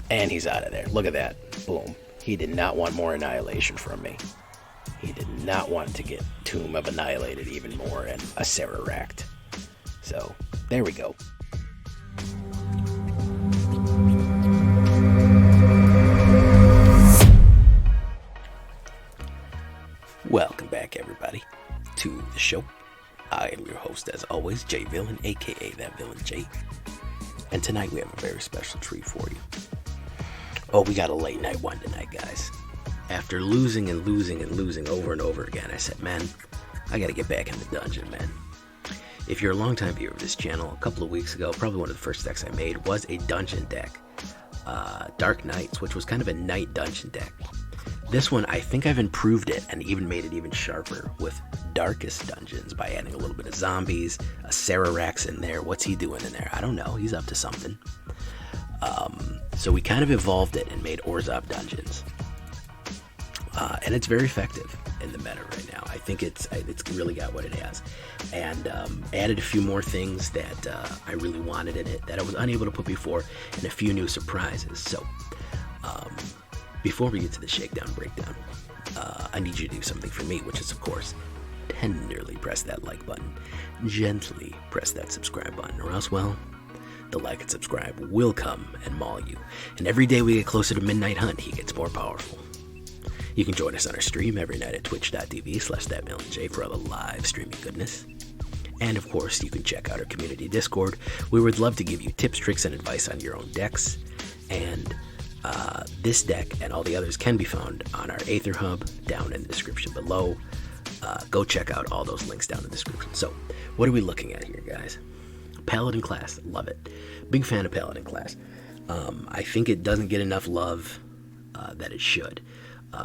And he's out of there. Look at that. Boom. He did not want more annihilation from me. He did not want to get Tomb of Annihilated even more and Acererak. So, there we go. Welcome back, everybody, to the show. I am your host, as always, J Villain, aka That Villain J. And tonight we have a very special treat for you. Oh, we got a late night one tonight, guys. After losing and losing and losing over and over again, I said, man, I gotta get back in the dungeon, man. If you're a longtime viewer of this channel, a couple of weeks ago, probably one of the first decks I made was a dungeon deck. Dark Knights, which was kind of a night dungeon deck. This one, I think I've improved it and even made it even sharper with Darkest Dungeons by adding a little bit of zombies, a Acererak's in there. What's he doing in there? I don't know. He's up to something. So we kind of evolved it and made Orzhov Dungeons. And it's very effective in the meta right now. I think it's really got what it has. And added a few more things that I really wanted in it that I was unable to put before, and a few new surprises. So, before we get to the shakedown breakdown, I need you to do something for me, which is, of course, tenderly press that like button, gently press that subscribe button, or else, well, the like and subscribe will come and maul you. And every day we get closer to Midnight Hunt, he gets more powerful. You can join us on our stream every night at twitch.tv/thatvillainj for all the live streaming goodness. And of course, you can check out our community Discord. We would love to give you tips, tricks, and advice on your own decks. And this deck and all the others can be found on our AetherHub down in the description below. Go check out all those links down in the description. So, what are we looking at here, guys? Paladin Class, love it. Big fan of Paladin Class. I think it doesn't get enough love that it should.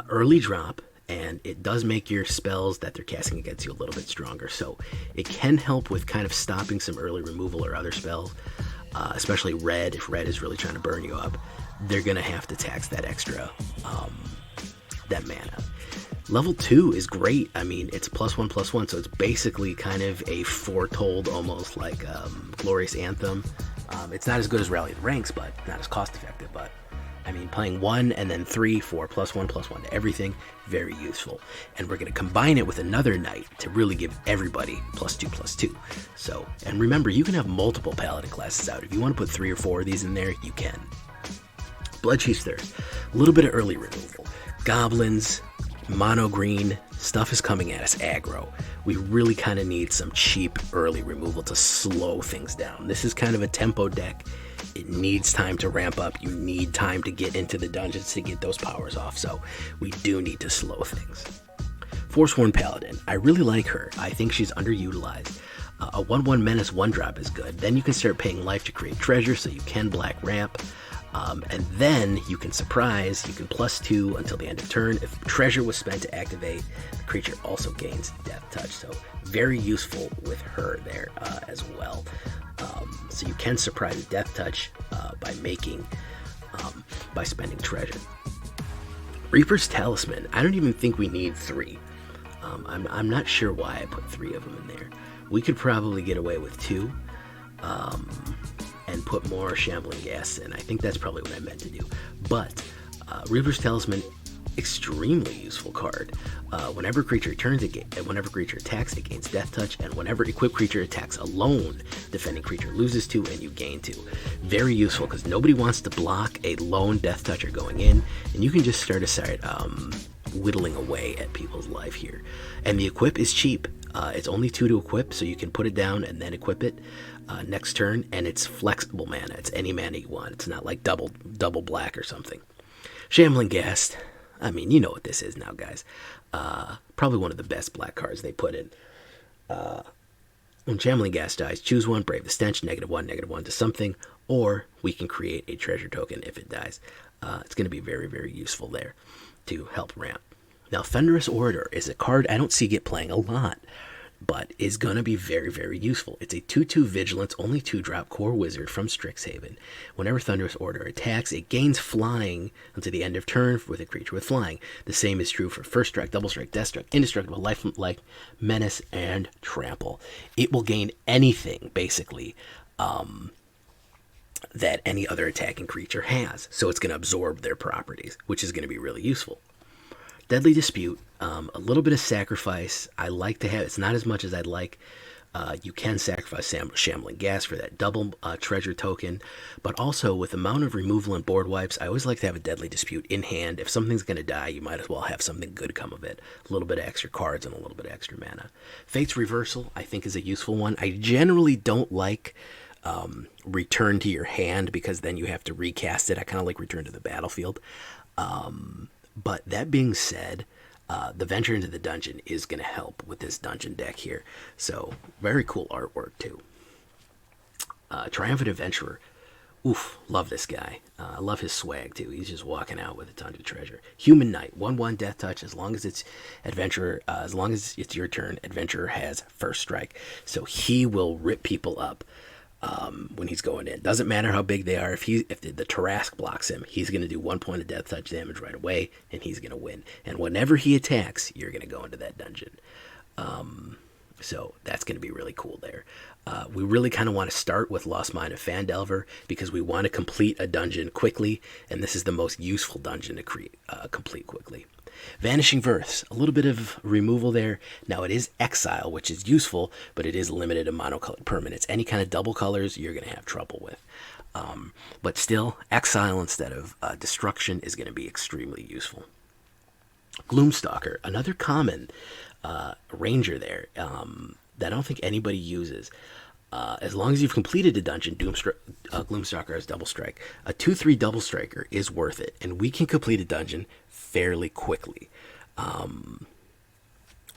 Early drop, and it does make your spells that they're casting against you a little bit stronger. So, it can help with kind of stopping some early removal or other spells, especially red. If red is really trying to burn you up, they're going to have to tax that extra, that mana. Level 2 is great. I mean, it's +1/+1, so it's basically kind of a foretold, almost like Glorious Anthem. It's not as good as Rally the Ranks, but not as cost effective. But I mean, playing 1 and then 3 for +1/+1 to everything, very useful. And we're going to combine it with another Knight to really give everybody +2/+2. So, and remember, you can have multiple Paladin classes out. If you want to put 3 or 4 of these in there, you can. Bloodchief's Thirst, a little bit of early removal. Goblins, mono green, stuff is coming at us aggro. We really kind of need some cheap early removal to slow things down. This is kind of a tempo deck. It needs time to ramp up. You need time to get into the dungeons to get those powers off. So we do need to slow things. Forsworn Paladin, I really like her. I think she's underutilized. A 1/1 menace 1-drop is good. Then you can start paying life to create treasure, so you can black ramp. And then you can surprise, you can +2 until the end of turn. If treasure was spent to activate, the creature also gains Death Touch. So very useful with her there as well. So you can surprise a Death Touch by spending treasure. Reaper's Talisman, I don't even think we need 3. I'm not sure why I put 3 of them in there. We could probably get away with 2. And put more Shambling Ghast in. I think that's probably what I meant to do. But Reaper's Talisman, extremely useful card. Whenever a creature attacks, it gains Death Touch, and whenever equipped creature attacks alone, defending creature loses 2 and you gain 2. Very useful because nobody wants to block a lone Death Toucher going in, and you can just start whittling away at people's life here. And the equip is cheap. It's only 2 to equip, so you can put it down and then equip it next turn, and it's flexible mana. It's any mana you want. It's not like double black or something. Shambling Ghast, I mean, you know what this is now, guys. Probably one of the best black cards they put in. When Shambling Ghast dies, choose one, Brave the Stench, -1/-1 to something, or we can create a treasure token if it dies. It's going to be very, very useful there to help ramp. Now, Thunderous Orator is a card I don't see get playing a lot, but is going to be very, very useful. It's a 2/2 Vigilance, only 2-drop core wizard from Strixhaven. Whenever Thunderous Orator attacks, it gains flying until the end of turn with a creature with flying. The same is true for First Strike, Double Strike, Death Strike, Indestructible, Lifelink, Menace, and Trample. It will gain anything, basically, that any other attacking creature has. So it's going to absorb their properties, which is going to be really useful. Deadly Dispute, a little bit of sacrifice. I like to have, it's not as much as I'd like. You can sacrifice Shambling Ghast for that double treasure token, but also with the amount of removal and board wipes, I always like to have a Deadly Dispute in hand. If something's going to die, you might as well have something good come of it. A little bit of extra cards and a little bit of extra mana. Fate's Reversal, I think, is a useful one. I generally don't like Return to your hand, because then you have to recast it. I kind of like Return to the battlefield. But that being said, the Venture into the Dungeon is going to help with this dungeon deck here. So, very cool artwork, too. Triumphant Adventurer. Oof, love this guy. I love his swag, too. He's just walking out with a ton of treasure. Human Knight. 1/1 Death Touch. As long as it's Adventurer, as long as it's your turn, Adventurer has first strike. So, he will rip people up when he's going in. Doesn't matter how big they are. If the Tarrasque blocks him, he's going to do 1 point of death touch damage right away, and he's going to win. And whenever he attacks, you're going to go into that dungeon. So that's going to be really cool there. We really kind of want to start with Lost Mine of Phandelver, because we want to complete a dungeon quickly, and this is the most useful dungeon to complete quickly. Vanishing Verse, a little bit of removal there. Now it is exile, which is useful, but it is limited to monocolored permanents. Any kind of double colors, you're going to have trouble with. But still, exile instead of destruction is going to be extremely useful. Gloom Stalker, another common ranger there that I don't think anybody uses. As long as you've completed a dungeon, Gloom Stalker has double strike. A 2/3 double striker is worth it, and we can complete a dungeon fairly quickly.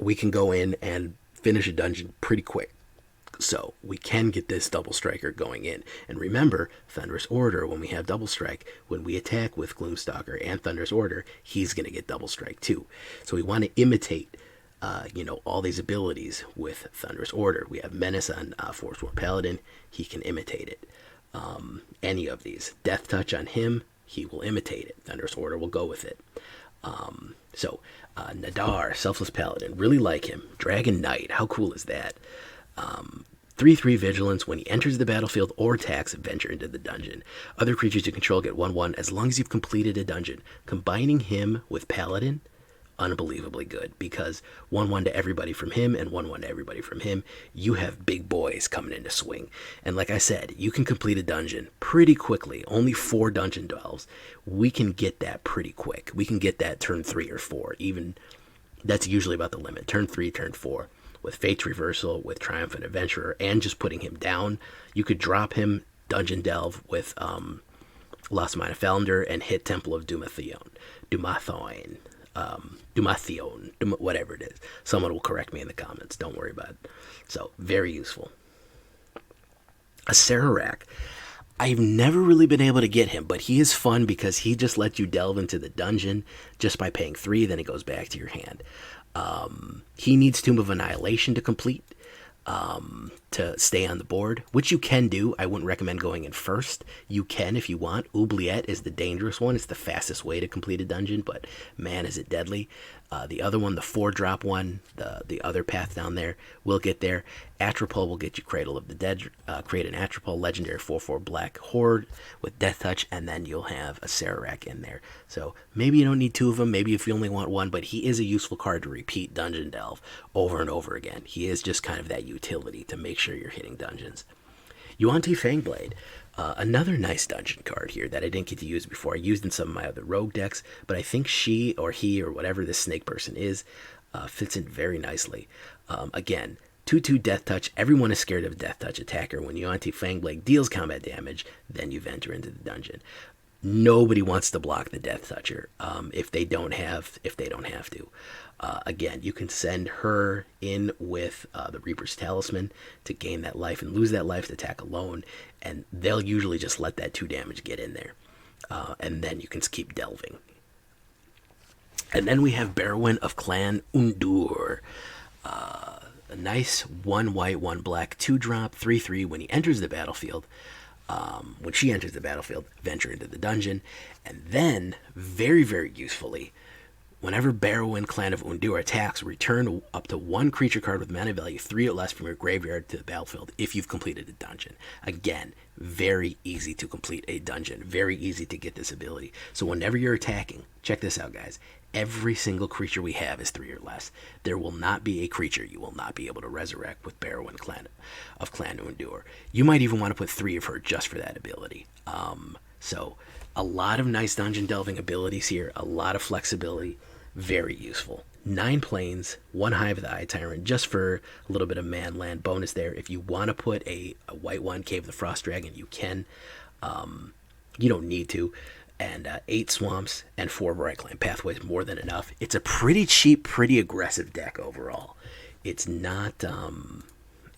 We can go in and finish a dungeon pretty quick. So we can get this double striker going in. And remember, Thunderous Orator, when we have double strike, when we attack with Gloom Stalker and Thunderous Orator, he's going to get double strike too. So we want to imitate all these abilities with Thunderous Orator. We have Menace on Forsworn Paladin. He can imitate it. Any of these. Death Touch on him, he will imitate it. Thunderous Orator will go with it. Nadaar, Selfless Paladin. Really like him. Dragon Knight. How cool is that? 3/3 Vigilance. When he enters the battlefield or attacks, venture into the dungeon. Other creatures you control get 1/1 as long as you've completed a dungeon. Combining him with Paladin, unbelievably good, because 1/1 to everybody from him and 1/1 to everybody from him. You have big boys coming into swing. And like I said, you can complete a dungeon pretty quickly. Only 4 dungeon delves. We can get that pretty quick. We can get that turn 3 or 4. Even that's usually about the limit. Turn 3, turn 4. With Fate's Reversal, with Triumphant Adventurer, and just putting him down, you could drop him dungeon delve with Lost Mine of Phandelver and hit Temple of Dumathion, whatever it is. Someone will correct me in the comments. Don't worry about it. So, very useful. Acererak. I've never really been able to get him, but he is fun because he just lets you delve into the dungeon just by paying 3, then it goes back to your hand. He needs Tomb of Annihilation to complete, to stay on the board, which you can do. I wouldn't recommend going in first. You can if you want. Oubliette is the dangerous one. It's the fastest way to complete a dungeon, but man, is it deadly. The other one, the 4-drop one, the other path down there, will get there. Atropole will get you Cradle of the Dead. Create an Atropole, legendary 4/4 black horde with Death Touch, and then you'll have a Acererak in there. So maybe you don't need 2 of them, maybe if you only want 1, but he is a useful card to repeat Dungeon Delve over and over again. He is just kind of that utility to make sure you're hitting dungeons. Yuan-Ti Fang-Blade. Another nice dungeon card here that I didn't get to use before. I used in some of my other rogue decks, but I think she or he or whatever this snake person is fits in very nicely. Again, 2/2 Death Touch. Everyone is scared of a Death Touch attacker. When Yuan-Ti Fang-Blade deals combat damage, then you enter into the dungeon. Nobody wants to block the Death Toucher if they don't have to. Again, you can send her in with the Reaper's Talisman to gain that life and lose that life to attack alone, and they'll usually just let that 2 damage get in there, and then you can keep delving. And then we have Barrowin of Clan Undurr. A nice 1 white, 1 black, 2-drop, 3/3. When he enters the battlefield, when she enters the battlefield, venture into the dungeon, and then, very, very usefully, whenever Barrowin Clan of Undurr attacks, return up to 1 creature card with mana value 3 or less from your graveyard to the battlefield if you've completed a dungeon. Again, very easy to complete a dungeon, very easy to get this ability. So whenever you're attacking, check this out, guys. Every single creature we have is 3 or less. There will not be a creature you will not be able to resurrect with Barrowin of Clan Undurr. You might even want to put 3 of her just for that ability. So a lot of nice dungeon delving abilities here, a lot of flexibility, very useful. 9 planes, 1 Hive of the Eye Tyrant, just for a little bit of man land bonus there. If you want to put a white one, Cave of the Frost Dragon, you can. You don't need to. And 8 swamps and 4 Brightclimb Pathways, more than enough. It's a pretty cheap, pretty aggressive deck overall. It's not,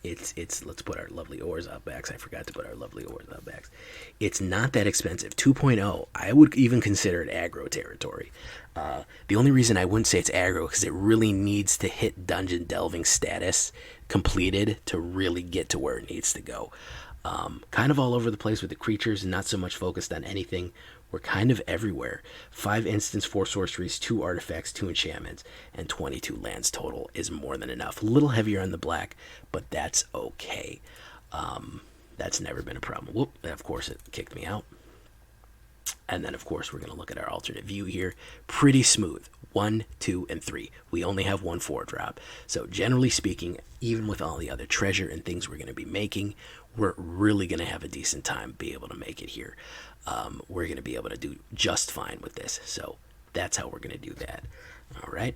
let's put our lovely Orzhov backs. I forgot to put our lovely Orzhov backs. It's not that expensive. 2.0, I would even consider it aggro territory. The only reason I wouldn't say it's aggro because it really needs to hit dungeon delving status completed to really get to where it needs to go. Kind of all over the place with the creatures, not so much focused on anything. We're kind of everywhere. 5 instants, 4 sorceries, 2 artifacts, 2 enchantments, and 22 lands total is more than enough. A little heavier on the black, but that's okay. That's never been a problem. Whoop, of course it kicked me out. And then, of course, we're going to look at our alternate view here. Pretty smooth. 1, 2, and 3. We only have 1 4-drop. So generally speaking, even with all the other treasure and things we're going to be making, we're really going to have a decent time be able to make it here. We're going to be able to do just fine with this. So that's how we're going to do that. All right.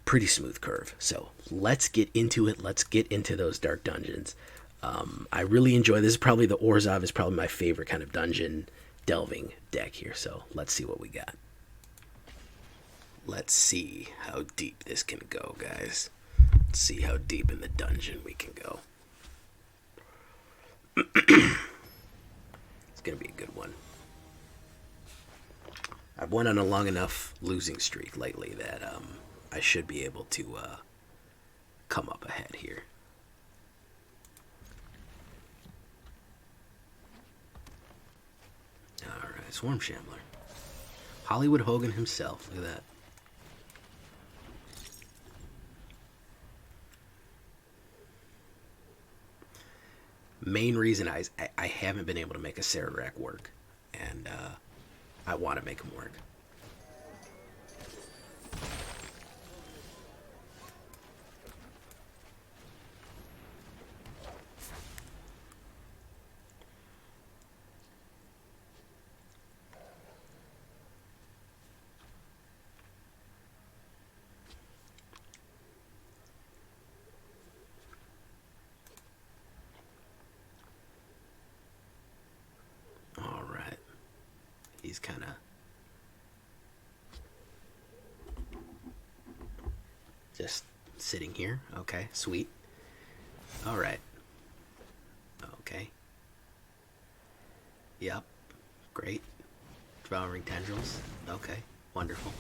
Pretty smooth curve. So let's get into it. Let's get into those dark dungeons. I really enjoy this. Probably the Orzhov is probably my favorite kind of dungeon delving deck here. So let's see what we got. Let's see how deep this can go, guys. Let's see how deep in the dungeon we can go. It's going to be a good one. I've went on a long enough losing streak lately that I should be able to come up ahead here. Alright, Swarm Shambler. Hollywood Hogan himself. Look at that. Main reason I haven't been able to make Acererak work, and I want to make him work. He's kind of just sitting here. Okay, sweet. All right. Okay. Yep. Great. Devouring Tendrils. Okay, wonderful.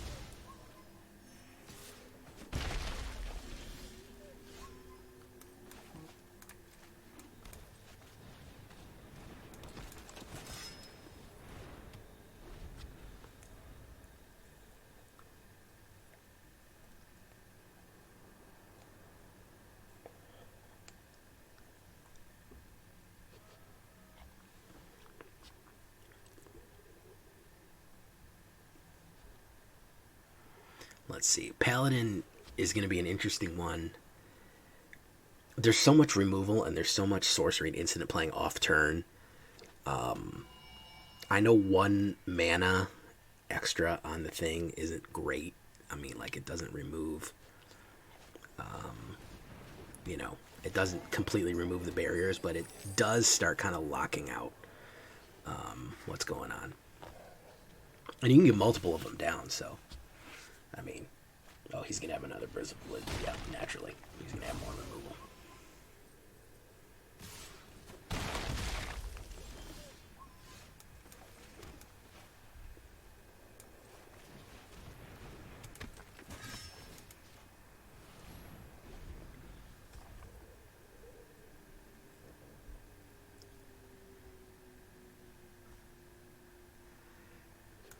Let's see. Paladin is going to be an interesting one. There's so much removal and there's so much sorcery and instant playing off turn. I know 1 mana extra on the thing isn't great. I mean, like, it doesn't remove, it doesn't completely remove the barriers, but it does start kind of locking out what's going on. And you can get multiple of them down, so... I mean, oh, he's going to have another Bristle Blood. Yeah, naturally. He's going to have more removal.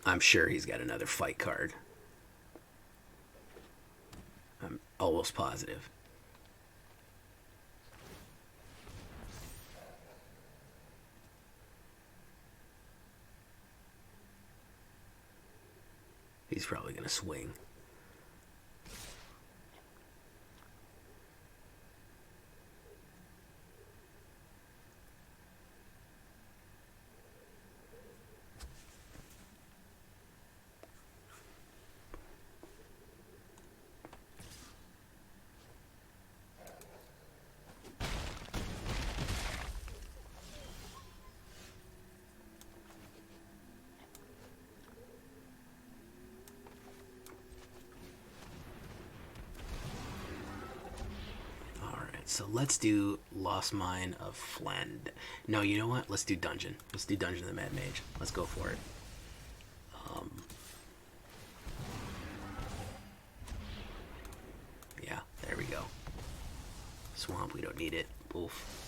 I'm sure he's got another fight card. I'm almost positive. He's probably going to swing. So let's do Lost Mine of Flend. No, you know what? Let's do Dungeon. Let's do Dungeon of the Mad Mage. Let's go for it. Yeah, there we go. Swamp, we don't need it. Wolf.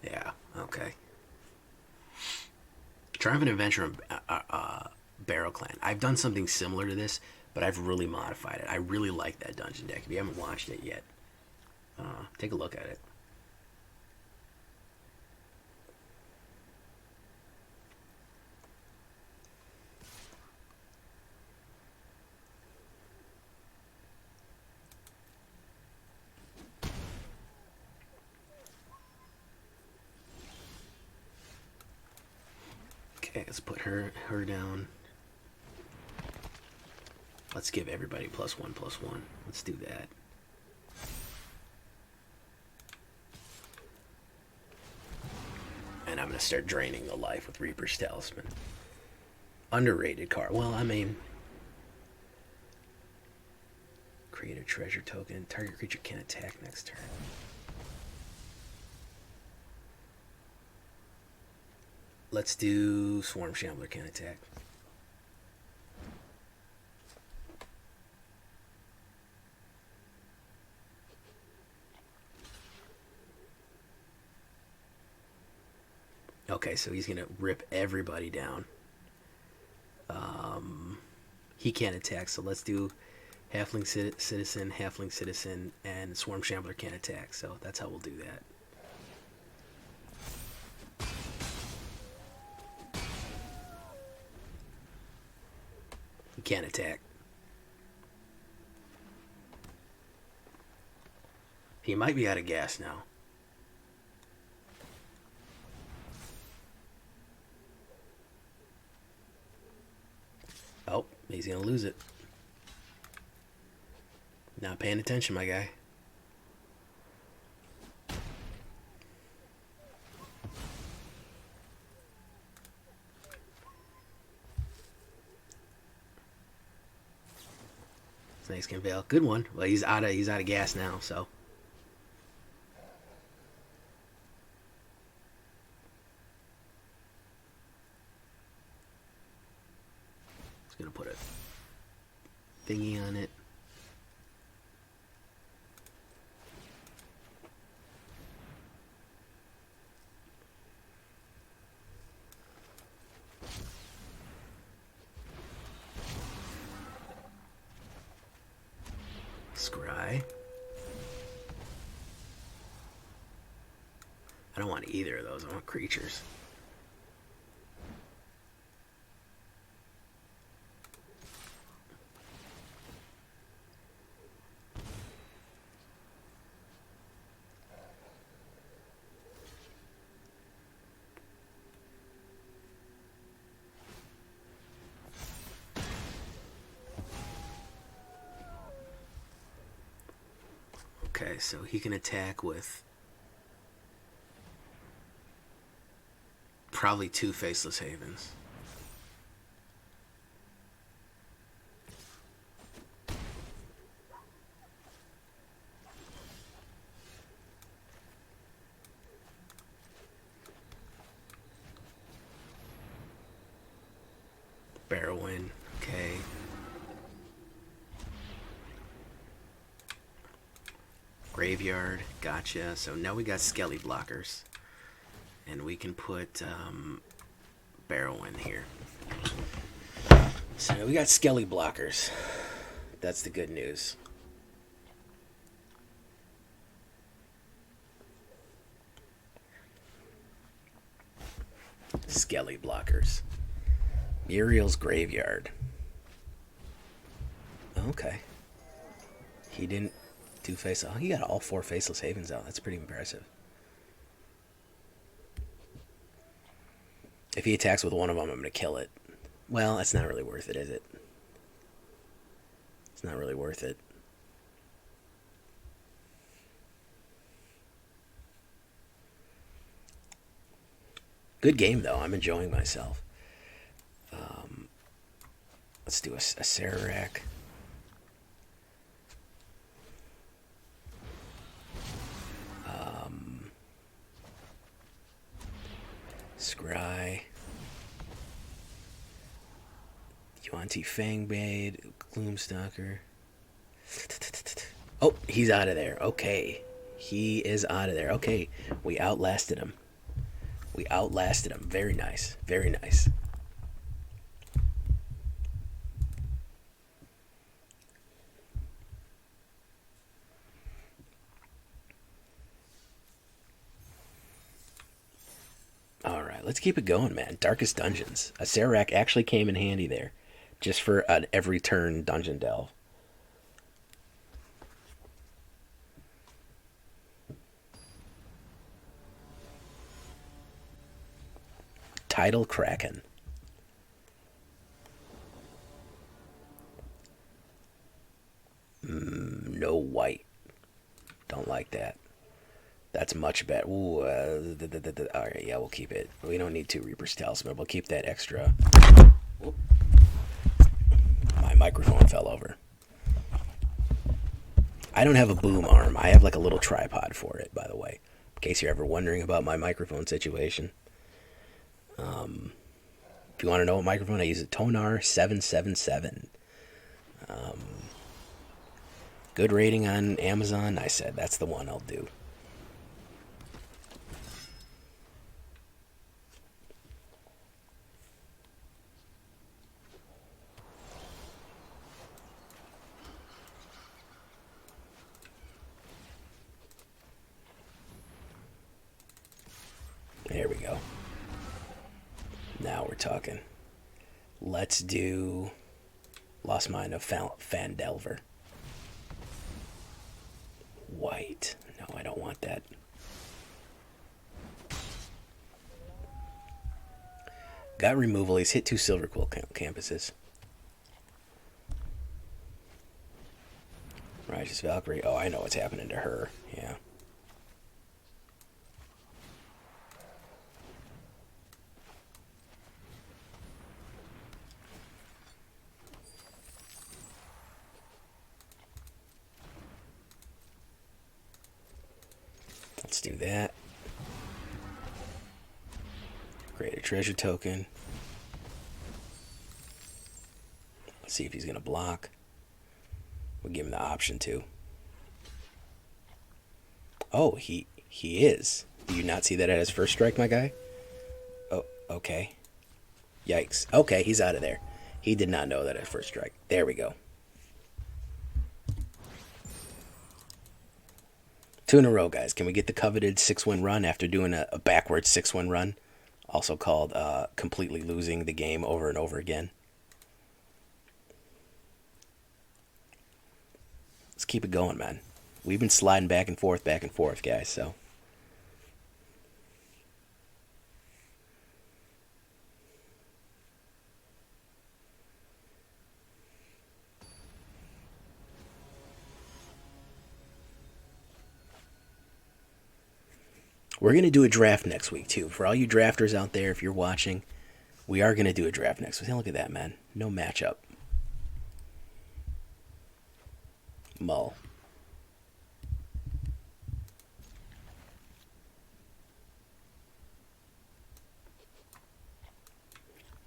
Yeah, okay. Triumphant Adventurer, Barrow Clan. I've done something similar to this, but I've really modified it. I really like that dungeon deck. If you haven't watched it yet, take a look at it. Okay, let's put her down. Let's give everybody +1/+1. Let's do that. And I'm going to start draining the life with Reaper's Talisman. Underrated card. Well, I mean, create a treasure token. Target creature can't attack next turn. Let's do Swarm Shambler can't attack. Okay, so he's gonna rip everybody down. He can't attack, so let's do Halfling Citizen, and Swarm Shambler can't attack. So that's how we'll do that. He can't attack. He might be out of gas now. Oh, he's going to lose it. Not paying attention, my guy. Nice Conveil. Good one. Well, he's out of gas now, so. Gonna put a thingy on it. Scry. I don't want either of those. I want creatures. Okay, so he can attack with probably 2 Faceless Havens. Barrowin, okay. Graveyard, gotcha. So now we got Skelly blockers. And we can put Barrowin here. So we got Skelly blockers. That's the good news. Skelly blockers. Muriel's Graveyard. Okay. He didn't do face. Oh, he got all 4 Faceless Havens out. That's pretty impressive. If he attacks with one of them, I'm going to kill it. Well, that's not really worth it, is it? It's not really worth it. Good game, though. I'm enjoying myself. Let's do a Acererak. Scry. Yuan-Ti Fang-Blade. Gloom Stalker. Oh, he's out of there. Okay. He is out of there. Okay. We outlasted him. We outlasted him. Very nice. Very nice. Alright, let's keep it going, man. Darkest Dungeons. Acererak actually came in handy there. Just for an every turn dungeon delve. Tidal Kraken. No white. Don't like that. That's much better. Ooh, alright, yeah, we'll keep it. We don't need 2 Reaper's Talisman. We'll keep that extra. Whoop. My microphone fell over. I don't have a boom arm. I have like a little tripod for it, by the way. In case you're ever wondering about my microphone situation. If you want to know what microphone I use, a Tonar 777. Good rating on Amazon. I said that's the one I'll do. There we go. Now we're talking. Let's do Lost Mine of Phandelver. White. No, I don't want that. Got removal. He's hit 2 Silver Quill campuses. Righteous Valkyrie. Oh, I know what's happening to her. Yeah. Let's do that. Create a treasure token. Let's see if he's going to block. We'll give him the option to. Oh, he is. Do you not see that at his first strike, my guy? Oh, okay. Yikes. Okay, he's out of there. He did not know that at first strike. There we go. 2 in a row, guys. Can we get the coveted 6-win run after doing a backwards 6-win run? Also called completely losing the game over and over again. Let's keep it going, man. We've been sliding back and forth, guys, so. We're going to do a draft next week, too. For all you drafters out there, if you're watching, we are going to do a draft next week. Look at that, man. No matchup. Mull.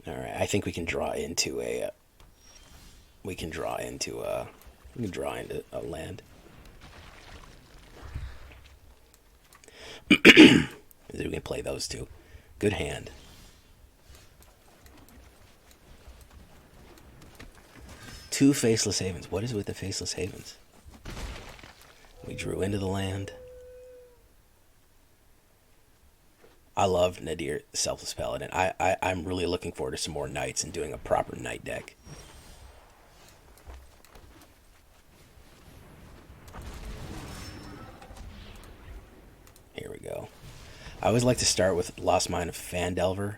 All right, I think we can draw into a. We can draw into a land. We can play those 2. Good hand. Two Faceless Havens. What is it with the Faceless Havens? We drew into the land. I love Nadaar, Selfless Paladin. I'm really looking forward to some more knights and doing a proper knight deck. Here we go. I always like to start with Lost Mine of Phandelver.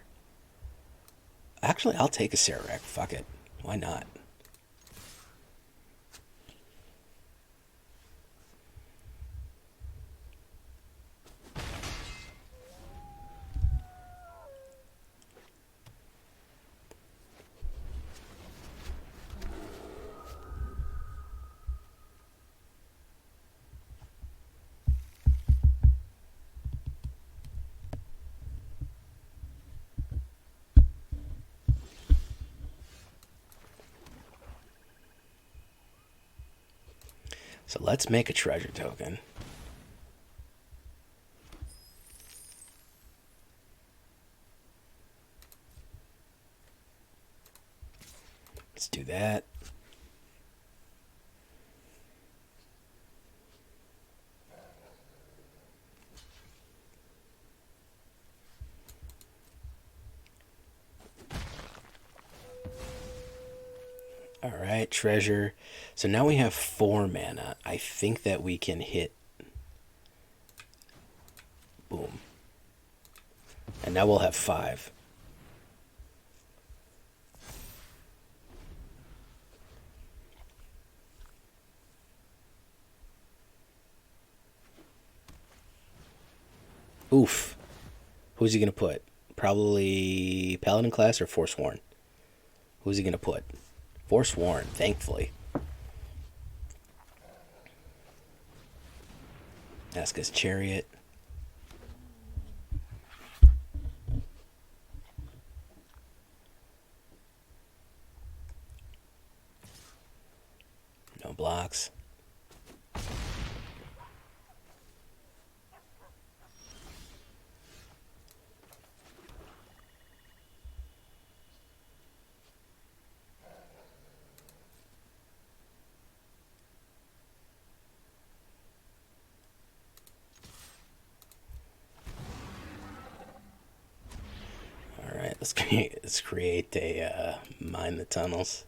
Actually, I'll take Acererak. Fuck it. Why not? So let's make a treasure token. Let's do that. All right, treasure. So now we have 4 mana. I think that we can hit. Boom. And now we'll have 5. Oof. Who's he going to put? Probably Paladin Class or Forsworn? Who's he going to put? Forsworn, thankfully. Aska's Chariot. No blocks. Let's create a mine the tunnels.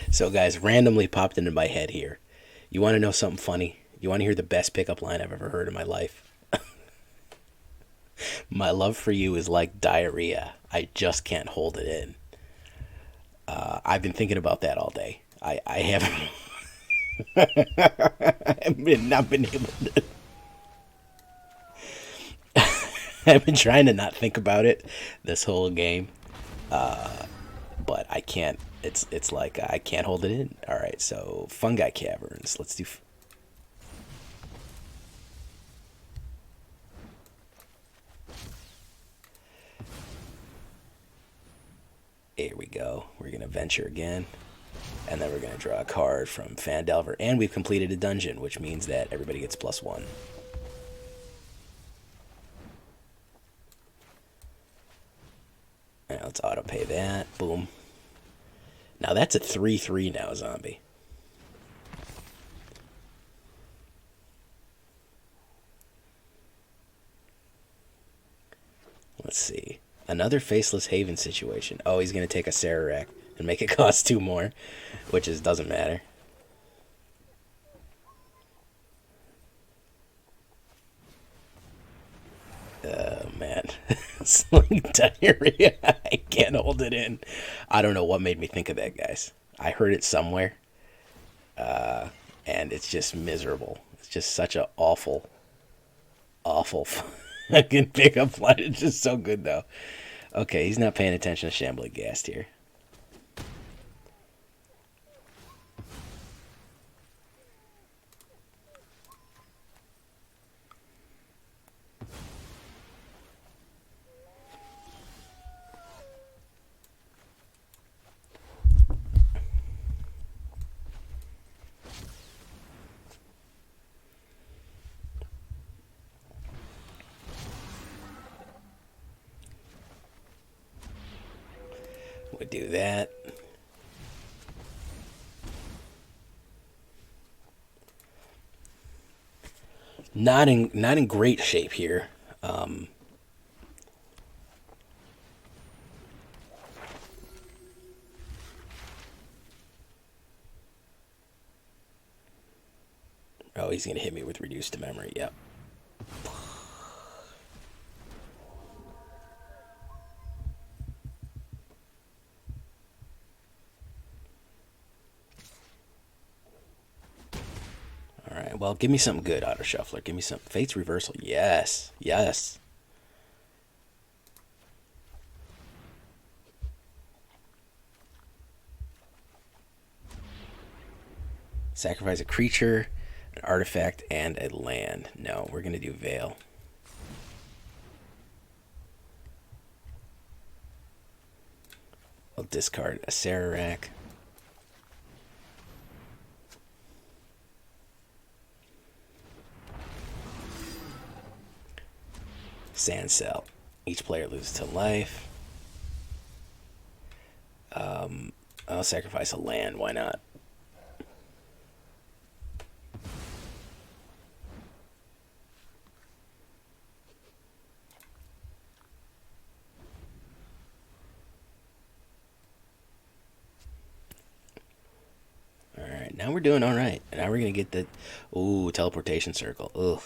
So guys, randomly popped into my head here. You want to know something funny? You want to hear the best pickup line I've ever heard in my life? My love for you is like diarrhea. I just can't hold it in. I've been thinking about that all day. I haven't. Not been able to. I've been trying to not think about it this whole game, but I can't. It's like I can't hold it in. All right, so Fungi Caverns. Let's do. Here we go. We're gonna venture again, and then we're gonna draw a card from Phandelver, and we've completed a dungeon, which means that everybody gets +1. Right, let's auto pay that. Boom. Now that's a 3/3 now, zombie. Let's see. Another Faceless Haven situation. Oh, he's going to take a Acererak and make it cost 2 more, which doesn't matter. Oh, man. It's like diarrhea. I can't hold it in. I don't know what made me think of that, guys. I heard it somewhere, and it's just miserable. It's just such an awful fucking pickup line. It's just so good, though. Okay, he's not paying attention to Shambling Ghast here. We'll do that. Not in great shape here. Oh, he's gonna hit me with reduced to memory. Yep. All right. Well, give me something good, Auto Shuffler. Give me some Fate's Reversal. Yes. Yes. Sacrifice a creature, an artifact, and a land. No, we're going to do Veil. I'll discard Acererak. Sand Cell. Each player loses to life. I'll sacrifice a land. Why not? Alright, now we're doing alright. Now we're going to get the... Ooh, Teleportation Circle. Ugh.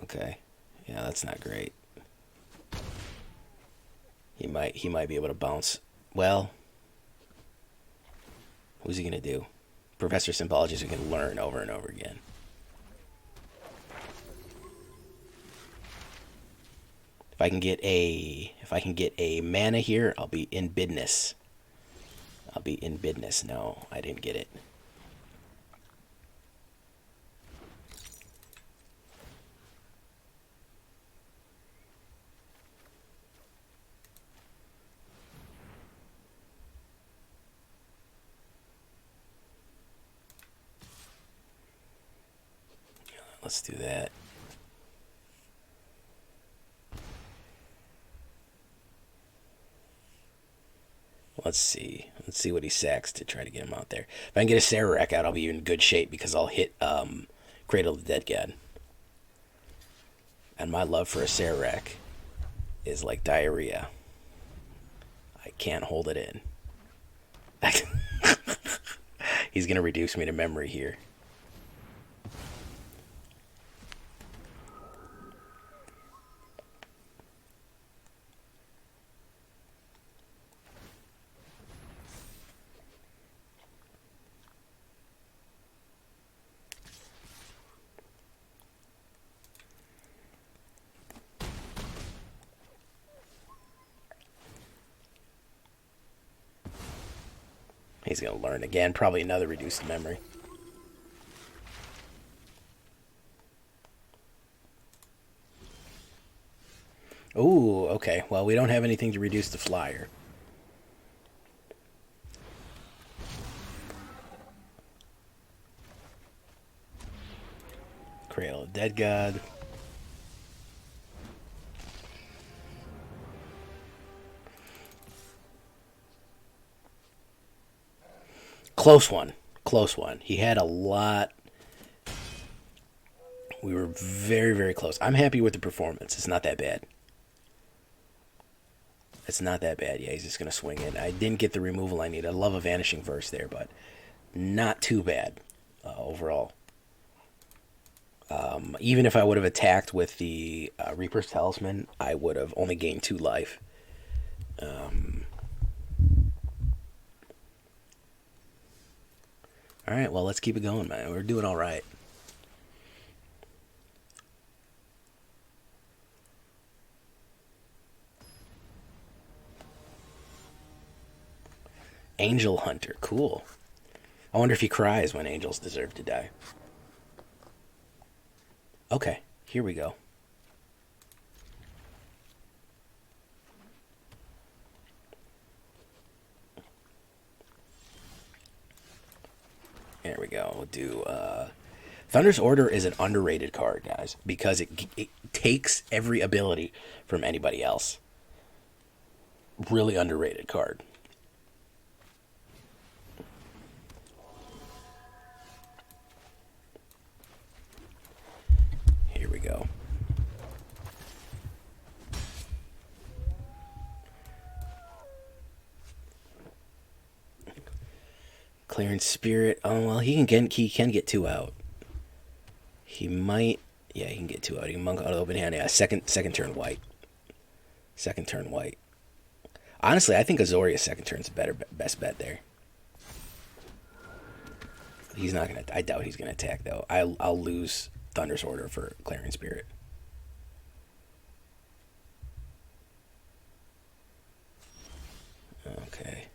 Okay. Yeah, that's not great. He might be able to bounce. Well, who's he gonna do? Professor Symbology, we can learn over and over again. If I can get a mana here, I'll be in business. No, I didn't get it. Let's do that. Let's see. Let's see what he sacks to try to get him out there. If I can get a Acererak out, I'll be in good shape because I'll hit Cradle of the Dead God. And my love for a Acererak is like diarrhea. I can't hold it in. He's going to reduce me to memory here. He's going to learn again. Probably another reduced memory. Ooh, okay. Well, we don't have anything to reduce the flyer. Cradle of Dead God. Close one. Close one. He had a lot. We were very, very close. I'm happy with the performance. It's not that bad. It's not that bad. Yeah, he's just going to swing in. I didn't get the removal I need. I love a Vanishing Verse there, but not too bad overall. Even if I would have attacked with the Reaper's Talisman, I would have only gained 2 life. Alright, well, let's keep it going, man. We're doing alright. Angel Hunter, cool. I wonder if he cries when angels deserve to die. Okay, here we go. There we go. We'll do Thunderous Orator is an underrated card, guys, because it takes every ability from anybody else. Really underrated card. go. Clearing Spirit. Oh, well, he can get 2 out. He might... Yeah, he can get 2 out. He can monk out of open hand. Yeah, second turn white. Second turn white. Honestly, I think Azorius second turn's a best bet there. He's not gonna... I doubt he's gonna attack, though. I'll lose Thunderous Orator for Clearing Spirit. Okay.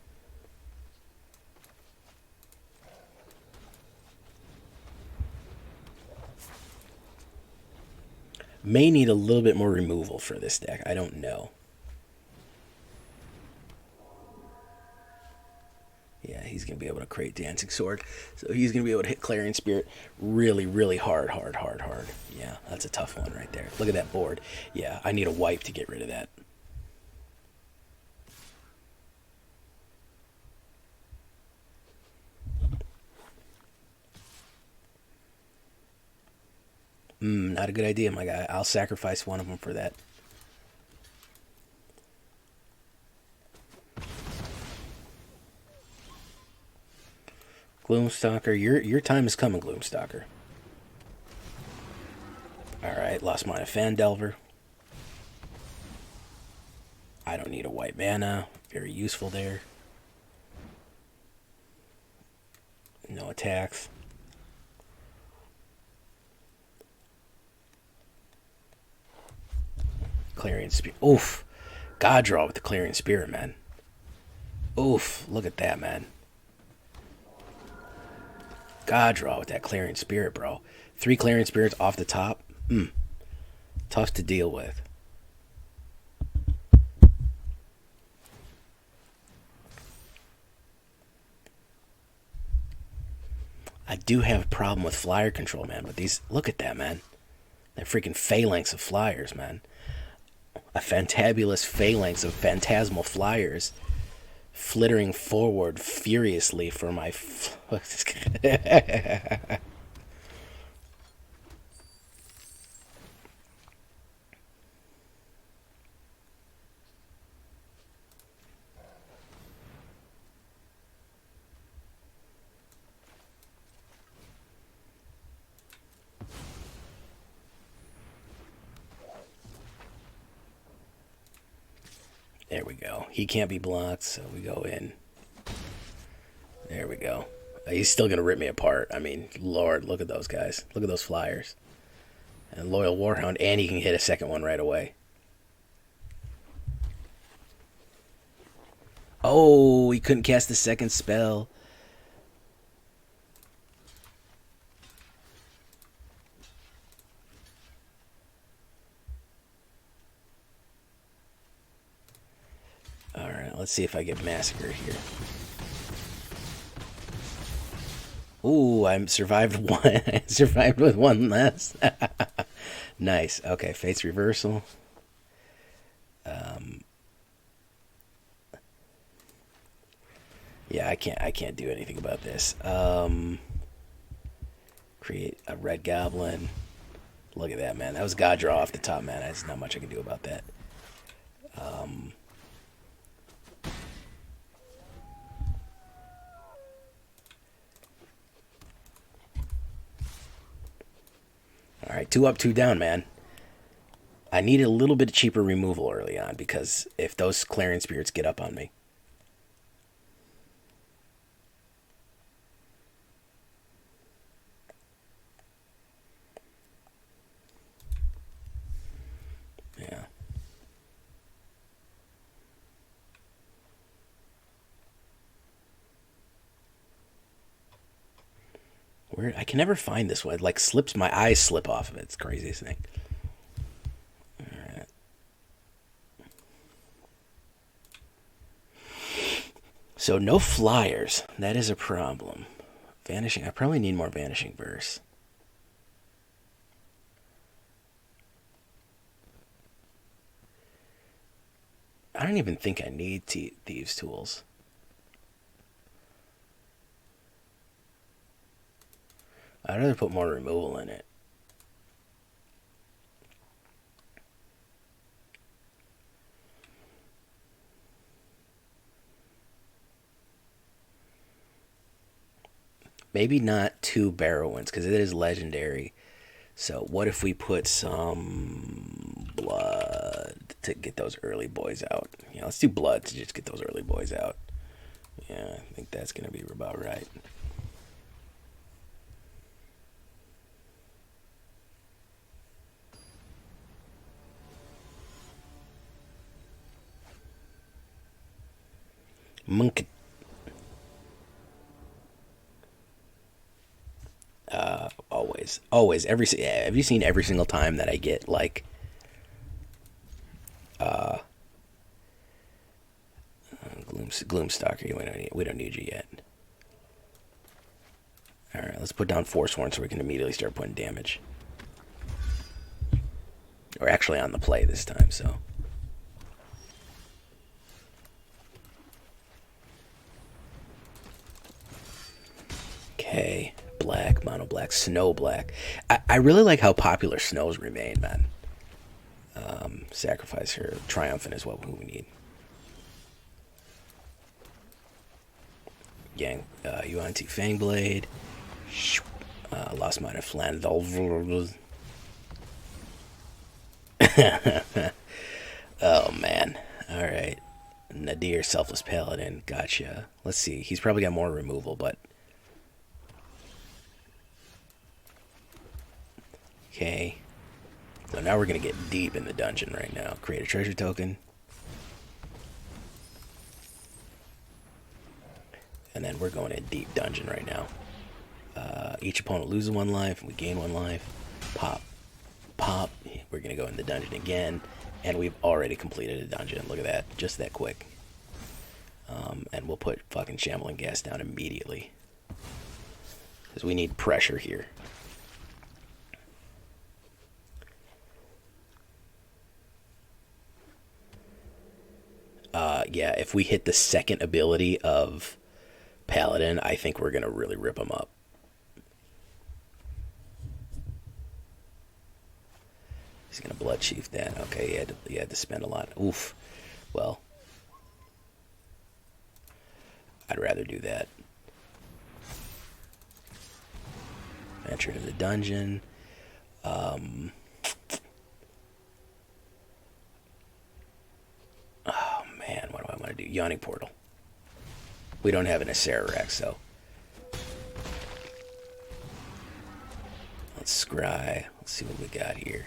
May need a little bit more removal for this deck. I don't know. Yeah, he's going to be able to create Dancing Sword. So he's going to be able to hit Clarion Spirit really, really hard. Yeah, that's a tough one right there. Look at that board. Yeah, I need a wipe to get rid of that. Not a good idea, my guy. I'll sacrifice one of them for that. Gloom Stalker, your time is coming, Gloom Stalker. Alright, lost mine a Fandelver. I don't need a white mana. Very useful there. No attacks. Clarion Spirit. Oof. God draw with the Clarion Spirit, man. Oof. Look at that, man. God draw with that Clarion Spirit, bro. 3 Clarion Spirits off the top. Tough to deal with. I do have a problem with flyer control, man. But these... Look at that, man. They're freaking phalanx of flyers, man. A fantabulous phalanx of phantasmal flyers flittering forward furiously for my... There we go. He can't be blocked, so we go in. There we go. He's still going to rip me apart. I mean, Lord, look at those guys. Look at those flyers. And Loyal Warhound, and he can hit a second one right away. Oh, he couldn't cast the second spell. Alright, let's see if I get massacred here. Ooh, I survived one. I survived with one less. Nice. Okay, Fate's Reversal. Yeah, I can't do anything about this. Create a red goblin. Look at that, man. That was God draw off the top, man. There's not much I can do about that. Alright, 2 up, 2 down, man. I needed a little bit cheaper removal early on, because if those Clarion Spirits get up on me. Yeah. Where I can never find this one. It like slips, my eyes slip off of it. It's the craziest thing. Alright. So no flyers. That is a problem. Vanishing. I probably need more Vanishing Verse. I don't even think I need Thieves' Tools. I'd rather put more removal in it. Maybe not 2 Barrowins, because it is legendary. So what if we put some blood to get those early boys out? Yeah, let's do blood to just get those early boys out. Yeah, I think that's going to be about right. Monk. Always. Have you seen every single time that I get like, Gloom Stalker? We don't need you yet. All right, let's put down Forsworn so we can immediately start putting damage. We're actually on the play this time, so. Okay, black, mono black, snow black. I really like how popular snows remain, man. Sacrifice her. Triumphant is what we need. Yang, Yuan-Ti Fang-Blade. Lost Mine of Flandel. Oh, man. Alright. Nadaar, Selfless Paladin. Gotcha. Let's see. He's probably got more removal, but... Okay. So now we're going to get deep in the dungeon right now. Create a treasure token. And then we're going in deep dungeon right now. Each opponent loses 1 life, and we gain 1 life. Pop. Pop. We're going to go in the dungeon again. And we've already completed a dungeon. Look at that. Just that quick. And we'll put fucking Shambling Ghast down immediately. Because we need pressure here. Yeah, if we hit the second ability of Paladin, I think we're going to really rip him up. He's going to Bloodchief that. Okay, he had to spend a lot. Oof. Well, I'd rather do that. Enter into the dungeon. Oh, man, what do I want to do? Yawning Portal. We don't have an Acererak, so. Let's scry. Let's see what we got here.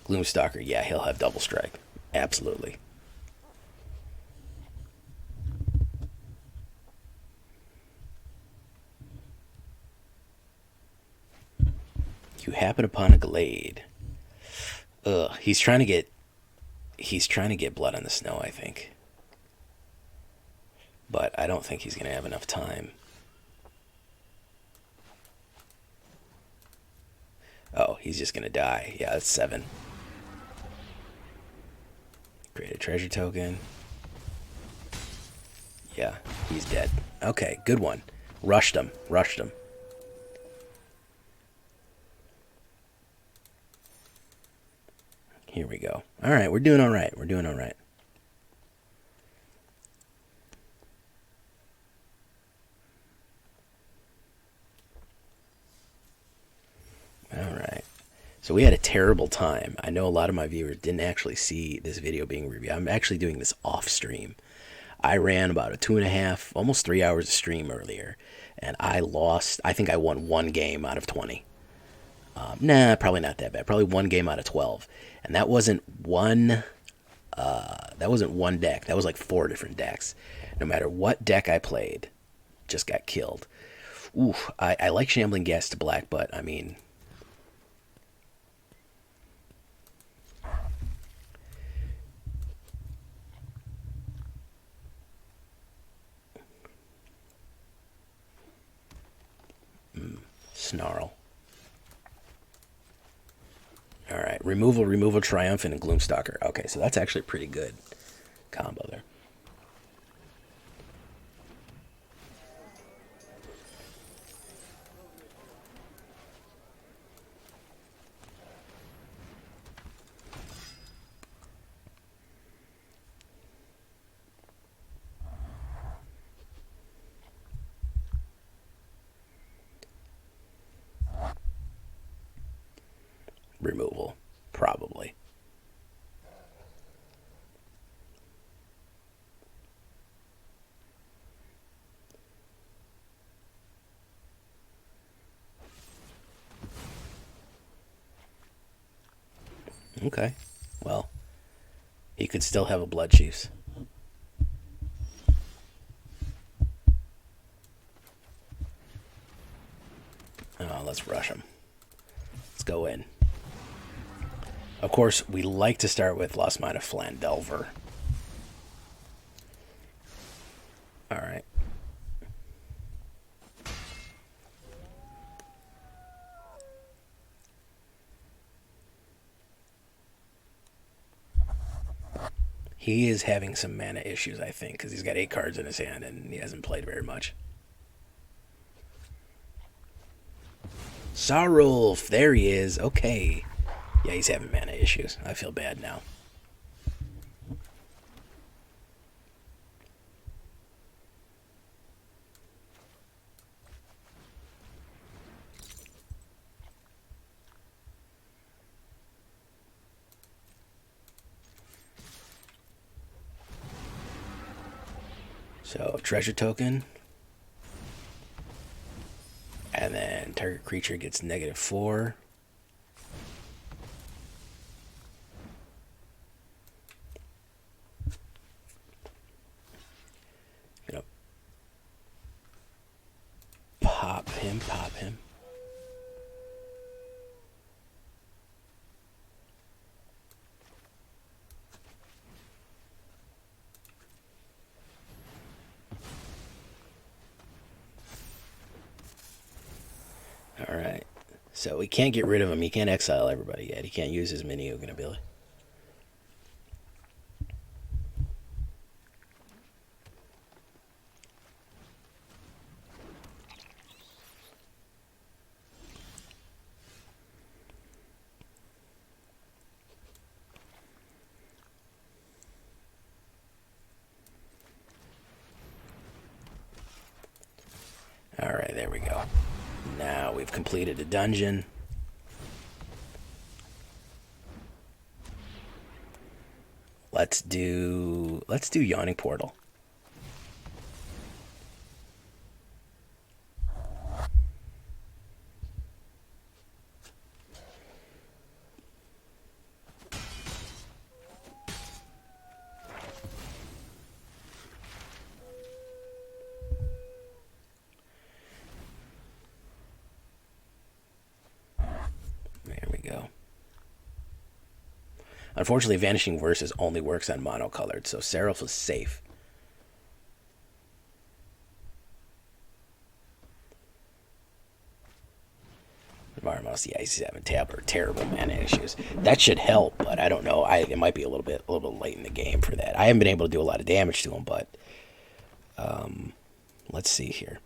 Gloom Stalker, yeah, he'll have double strike. Absolutely. You happen upon a glade. Ugh, he's trying to get blood on the snow, I think. But I don't think he's going to have enough time. Oh, he's just going to die. Yeah, that's 7. Create a treasure token. Yeah, he's dead. Okay, good one. Rushed him. Here we go. All right, we're doing all right. All right. So we had a terrible time. I know a lot of my viewers didn't actually see this video being reviewed. I'm actually doing this off stream. I ran about a 2.5, almost 3 hours of stream earlier, and I lost. I think I won 1 game out of 20. Nah, probably not that bad. Probably 1 game out of 12, and that wasn't one. That wasn't one deck. That was like 4 different decks. No matter what deck I played, just got killed. Ooh, I like Shambling Ghast to black, but I mean. Snarl. Alright, removal, Triumphant, and Gloom Stalker. Okay, so that's actually a pretty good combo there. removal, probably. Okay, well, he could still have a Bloodchief. Oh, let's rush him. Let's go in. Of course, we like to start with Lost Mine of Flandelver. Alright. He is having some mana issues, I think, because he's got 8 cards in his hand and he hasn't played very much. Sarulf, there he is. Okay. Yeah, he's having mana issues. I feel bad now. So, treasure token. And then target creature gets -4. Gonna pop him. Alright. So we can't get rid of him. He can't exile everybody yet. He can't use his mini-Ugin ability. Alright, there we go. Now we've completed a dungeon. Let's do Yawning Portal. Unfortunately, Vanishing Verse only works on monocolored, so Seraph is safe. Varmos, yeah, he's having terrible mana issues. That should help, but I don't know. It might be a little bit late in the game for that. I haven't been able to do a lot of damage to him, but let's see here.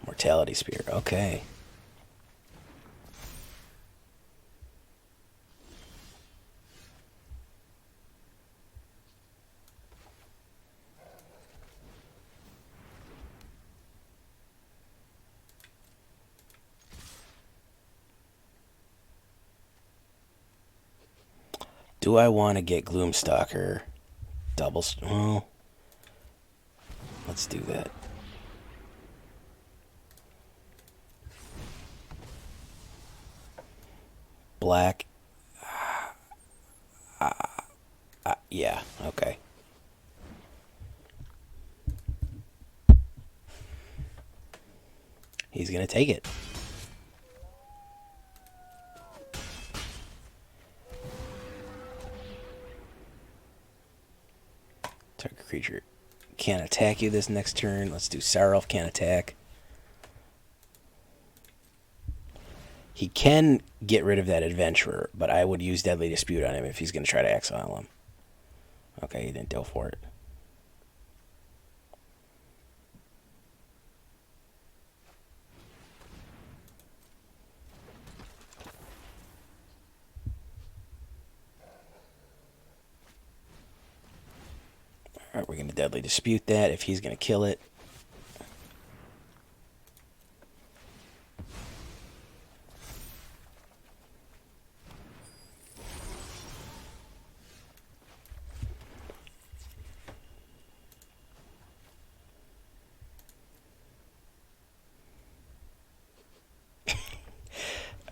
Mortality Spear, okay. Do I want to get Gloom Stalker? Well, let's do that. Black. Yeah, okay. He's going to take it. Target creature can't attack you this next turn. Let's do Sarulf can't attack. He can get rid of that Adventurer, but I would use Deadly Dispute on him if he's going to try to exile him. Okay, he didn't go for it. Alright, we're going to Deadly Dispute that if he's going to kill it.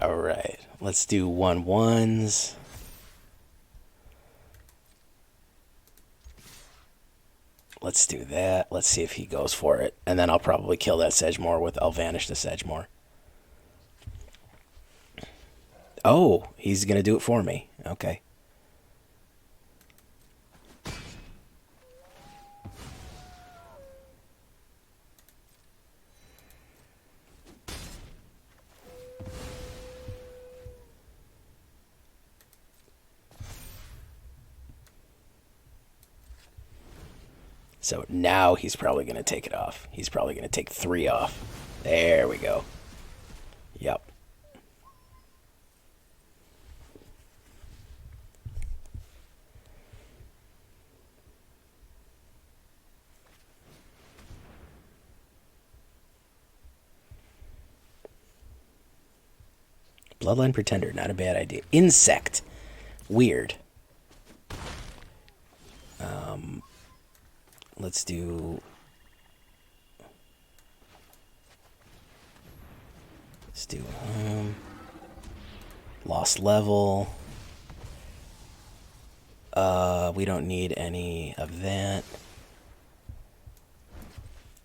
Alright, let's do 1/1s. Let's do that. Let's see if he goes for it. And then I'll probably kill that Sedgemoor with... I'll vanish the Sedgemoor. Oh, he's going to do it for me. Okay. So now he's probably going to take it off. He's probably going to take 3 off. There we go. Yep. Bloodline Pretender, not a bad idea. Insect. Weird. Let's do... Let's do... Lost Level. We don't need any of that.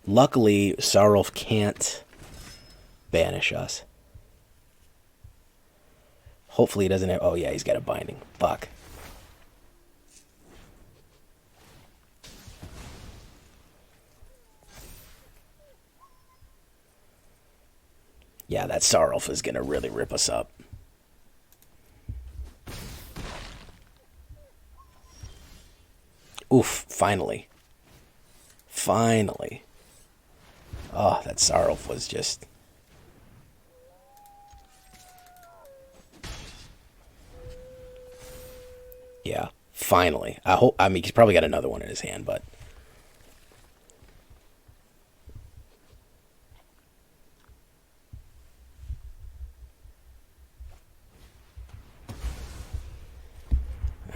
Luckily, Sarulf can't banish us. Hopefully he doesn't have... Oh, yeah, he's got a binding. Fuck. Yeah, that Sarulf is going to really rip us up. Oof, finally. Finally. Oh, that Sarulf was just... Yeah, finally. I mean, he's probably got another one in his hand, but...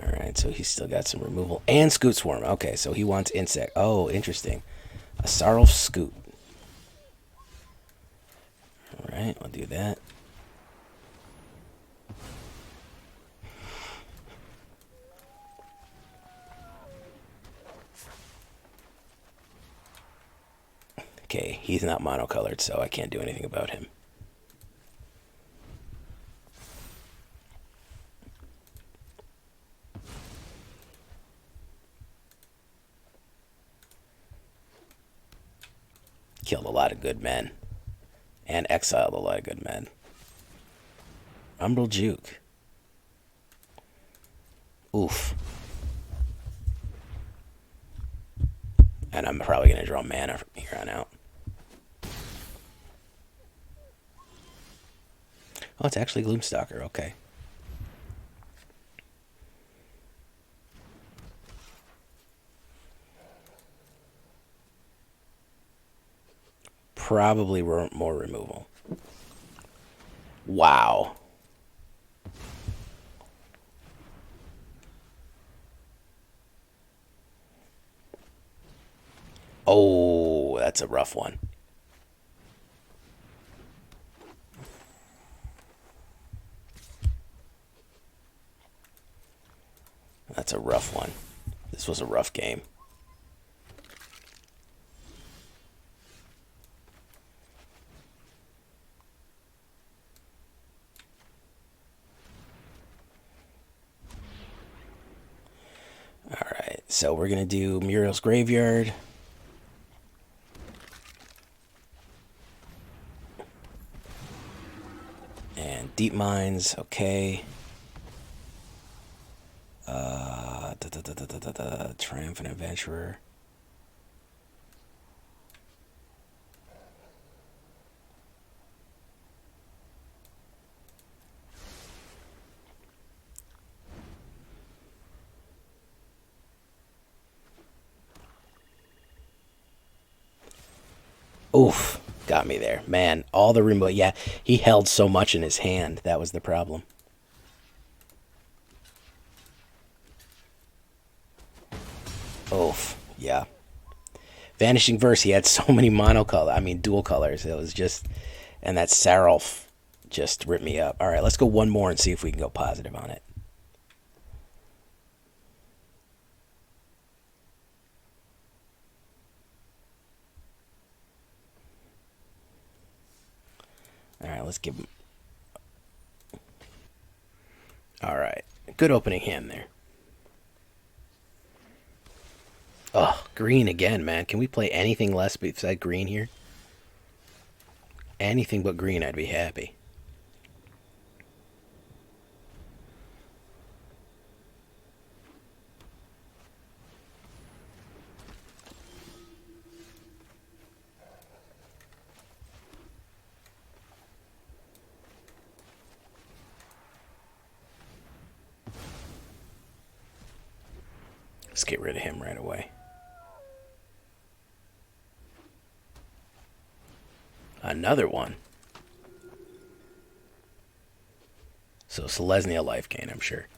Alright, so he's still got some removal. And Scoot Swarm. Okay, so he wants Insect. Oh, interesting. A Sarulf Scoot. Alright, I'll do that. Okay, he's not monocolored, so I can't do anything about him. Killed a lot of good men. And exiled a lot of good men. Umbral Juke. Oof. And I'm probably going to draw mana from here on out. Oh, it's actually Gloom Stalker. Okay. Probably more removal. Wow. Oh, that's a rough one. That's a rough one. This was a rough game. Alright, so we're going to do Muriel's Graveyard. And Deep Mines, okay. Triumphant Adventurer. Oof, got me there. Man, all the removal. Yeah, he held so much in his hand. That was the problem. Oof, yeah. Vanishing Verse, he had so many monocolor, I mean dual colors. It was just, and that Sarulf just ripped me up. All right, let's go one more and see if we can go positive on it. All right, let's give him. All right, good opening hand there. Oh, green again, man. Can we play anything less besides green here? Anything but green, I'd be happy. Let's get rid of him right away. Another one. So Selesnya life gain, I'm sure.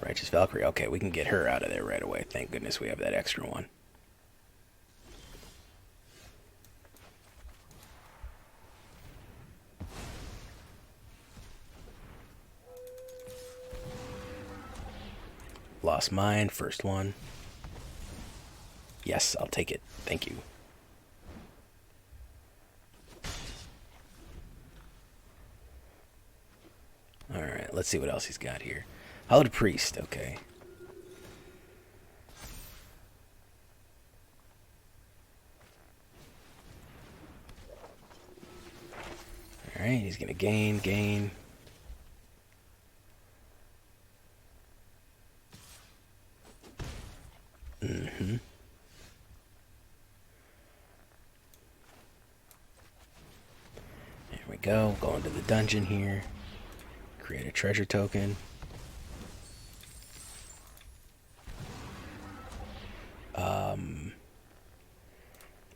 Righteous Valkyrie. Okay, we can get her out of there right away. Thank goodness we have that extra one. Lost mine, first one. Yes, I'll take it. Thank you. Alright, let's see what else he's got here. Hallowed Priest, okay. Alright, he's gonna gain. Mm-hmm. There we go. Go into the dungeon here. Create a treasure token.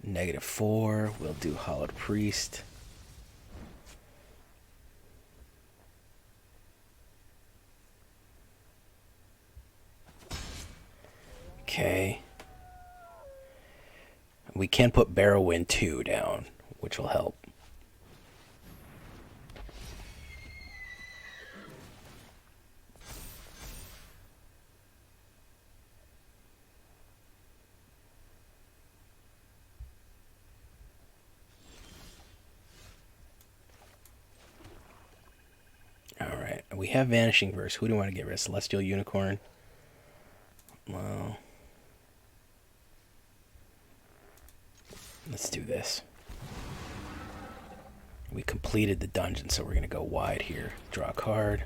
-4. We'll do Hallowed Priest. Okay. We can put Barrowin 2 down, which will help. Alright, we have Vanishing Verse. Who do we want to get rid of? Celestial Unicorn? Well, let's do this. We completed the dungeon, so we're going to go wide here. Draw a card.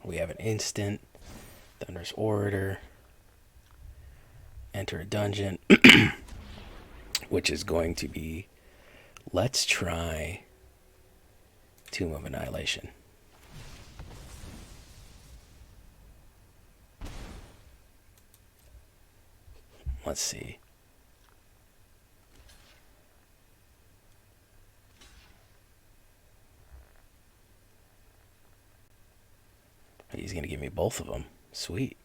We have an instant. Thunderous Orator. Enter a dungeon. Which is going to be... Let's try Tomb of Annihilation. Let's see. He's going to give me both of them. Sweet.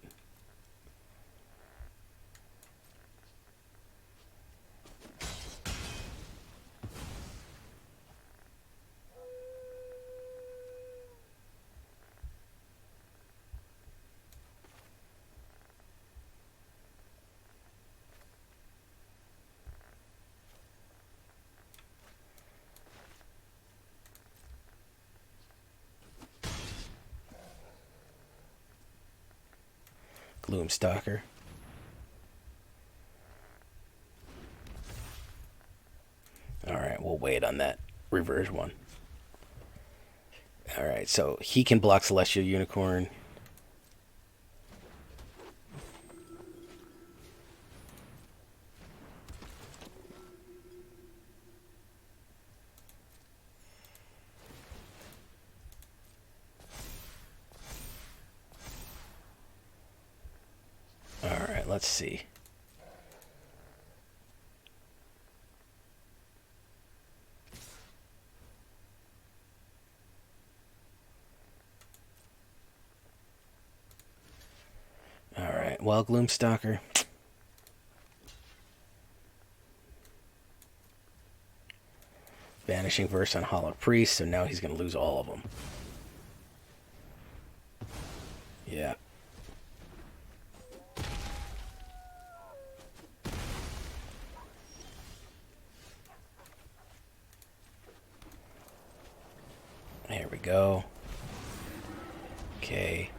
Gloom Stalker. Alright, we'll wait on that reverse one. Alright, so he can block Celestial Unicorn. let's see. Alright, well, Gloom Stalker. Vanishing Verse on Hollow Priest, so now he's going to lose all of them. Yeah. There we go. Okay.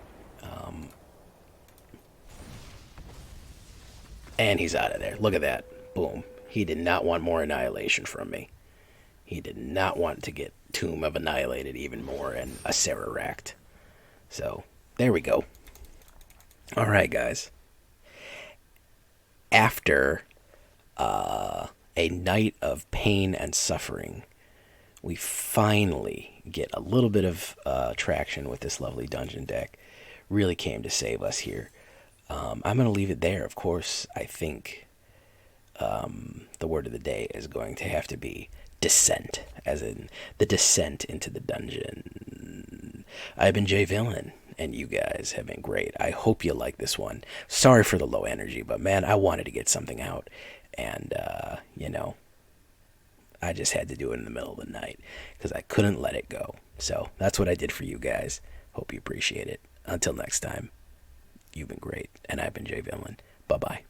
And he's out of there. Look at that. Boom. He did not want more annihilation from me. He did not want to get Tomb of Annihilated even more and Acererak. So, there we go. Alright, guys. After a night of pain and suffering, we finally get a little bit of traction with this lovely dungeon deck. Really came to save us here. I'm going to leave it there. Of course, I think the word of the day is going to have to be descent, as in the descent into the dungeon. I've been Jay Villain, and you guys have been great. I hope you like this one. Sorry for the low energy, but man, I wanted to get something out, and, you know, I just had to do it in the middle of the night, because I couldn't let it go. So, that's what I did for you guys. Hope you appreciate it. Until next time, you've been great, and I've been Jay Villain. Bye-bye.